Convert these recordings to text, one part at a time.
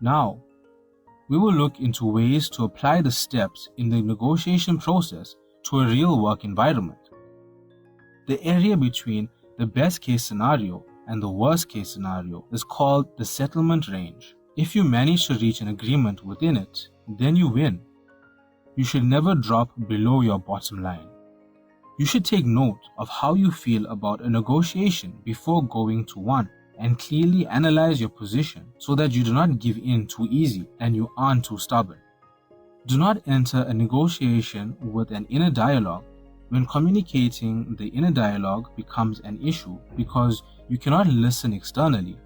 Now, we will look into ways to apply the steps in the negotiation process to a real work environment. The area between the best case scenario and the worst case scenario is called the settlement range. If you manage to reach an agreement within it, then you win. You should never drop below your bottom line. You should take note of how you feel about a negotiation before going to one and clearly analyze your position so that you do not give in too easy and you aren't too stubborn. Do not enter a negotiation with an inner dialogue when communicating the inner dialogue becomes an issue because you cannot listen externally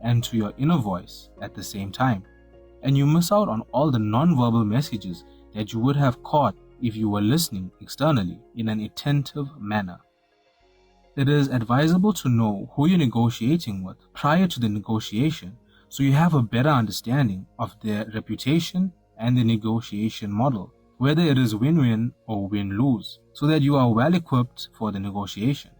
and to your inner voice at the same time, and you miss out on all the non-verbal messages that you would have caught if you were listening externally in an attentive manner. It is advisable to know who you're negotiating with prior to the negotiation so you have a better understanding of their reputation and the negotiation model, whether it is win-win or win-lose, so that you are well equipped for the negotiation.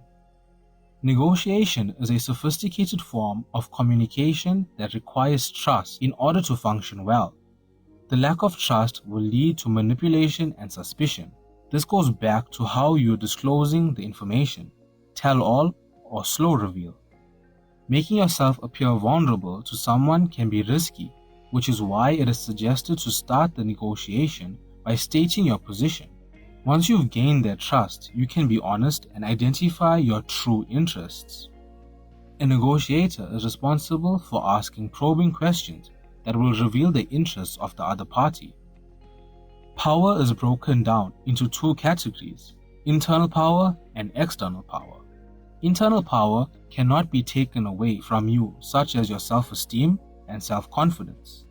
Negotiation is a sophisticated form of communication that requires trust in order to function well. The lack of trust will lead to manipulation and suspicion. This goes back to how you're disclosing the information, tell all or slow reveal. Making yourself appear vulnerable to someone can be risky, which is why it is suggested to start the negotiation by stating your position. Once you've gained their trust, you can be honest and identify your true interests. A negotiator is responsible for asking probing questions that will reveal the interests of the other party. Power is broken down into two categories: internal power and external power. Internal power cannot be taken away from you, such as your self-esteem and self-confidence.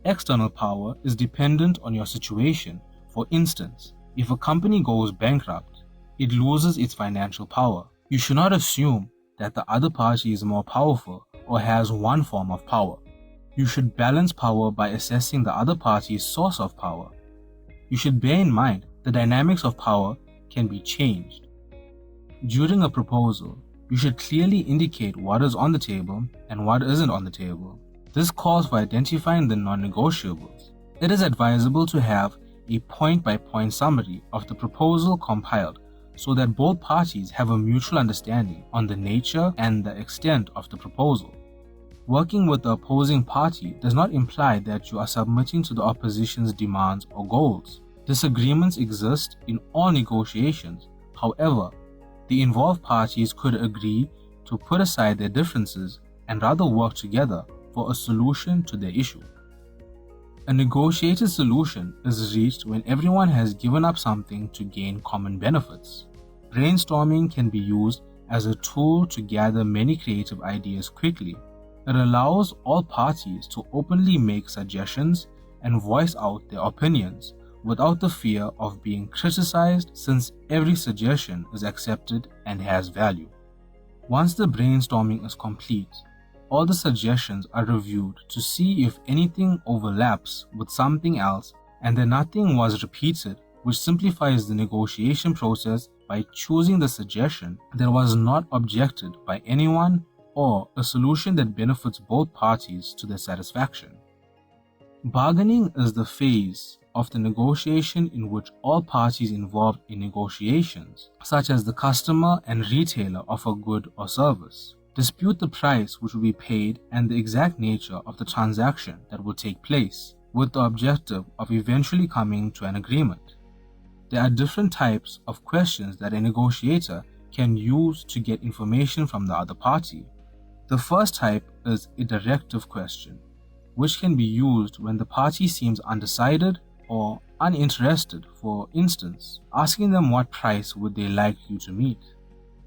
External power is dependent on your situation. For instance, if a company goes bankrupt, it loses its financial power. You should not assume that the other party is more powerful or has one form of power. You should balance power by assessing the other party's source of power. You should bear in mind the dynamics of power can be changed. During a proposal, you should clearly indicate what is on the table and what isn't on the table. This calls for identifying the non-negotiables. It is advisable to have a point-by-point summary of the proposal compiled so that both parties have a mutual understanding on the nature and the extent of the proposal. Working with the opposing party does not imply that you are submitting to the opposition's demands or goals. Disagreements exist in all negotiations. However, the involved parties could agree to put aside their differences and rather work together for a solution to their issue. A negotiated solution is reached when everyone has given up something to gain common benefits. Brainstorming can be used as a tool to gather many creative ideas quickly. It allows all parties to openly make suggestions and voice out their opinions without the fear of being criticized, since every suggestion is accepted and has value. Once the brainstorming is complete, all the suggestions are reviewed to see if anything overlaps with something else and that nothing was repeated, which simplifies the negotiation process by choosing the suggestion that was not objected by anyone or a solution that benefits both parties to their satisfaction. Bargaining is the phase of the negotiation in which all parties involved in negotiations, such as the customer and retailer of a good or service, dispute the price which will be paid and the exact nature of the transaction that will take place, with the objective of eventually coming to an agreement. There are different types of questions that a negotiator can use to get information from the other party. The first type is a directive question, which can be used when the party seems undecided or uninterested. For instance, asking them what price would they like you to meet.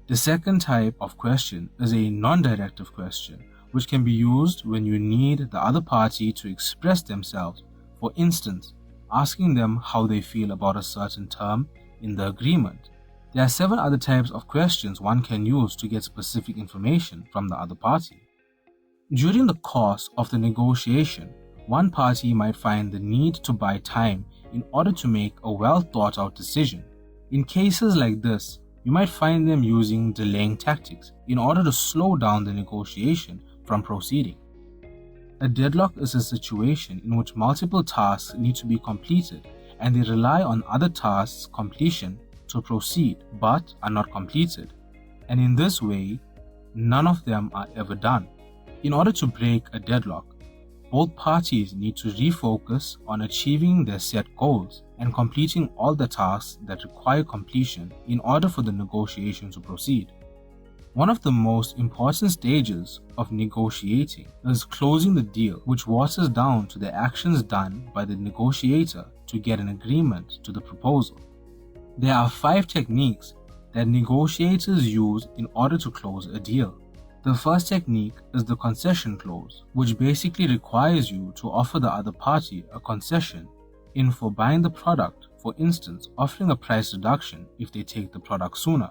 The second type of question is a non-directive question, which can be used when you need the other party to express themselves. For instance, asking them how they feel about a certain term in the agreement. There are 7 other types of questions one can use to get specific information from the other party. During the course of the negotiation, one party might find the need to buy time in order to make a well-thought-out decision. In cases like this, you might find them using delaying tactics in order to slow down the negotiation from proceeding. A deadlock is a situation in which multiple tasks need to be completed and they rely on other tasks' completion to proceed but are not completed. And in this way, none of them are ever done. In order to break a deadlock, both parties need to refocus on achieving their set goals and completing all the tasks that require completion in order for the negotiation to proceed. One of the most important stages of negotiating is closing the deal, which waters down to the actions done by the negotiator to get an agreement to the proposal. There are 5 techniques that negotiators use in order to close a deal. The first technique is the concession clause, which basically requires you to offer the other party a concession in for buying the product, for instance, offering a price reduction if they take the product sooner.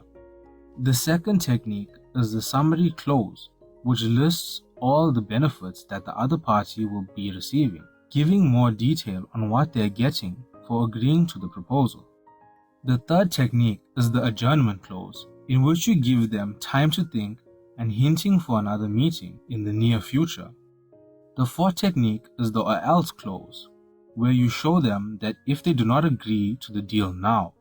The second technique is the summary clause, which lists all the benefits that the other party will be receiving, giving more detail on what they are getting for agreeing to the proposal. The third technique is the adjournment clause, in which you give them time to think and hinting for another meeting in the near future. The fourth technique is the or else clause, where you show them that if they do not agree to the deal now,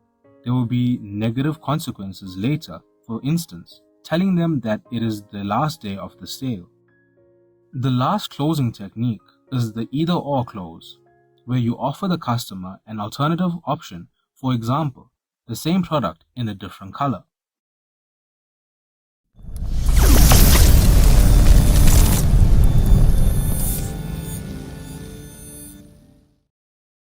there will be negative consequences later, for instance, telling them that it is the last day of the sale. The last closing technique is the either or clause, where you offer the customer an alternative option, for example, the same product in a different color.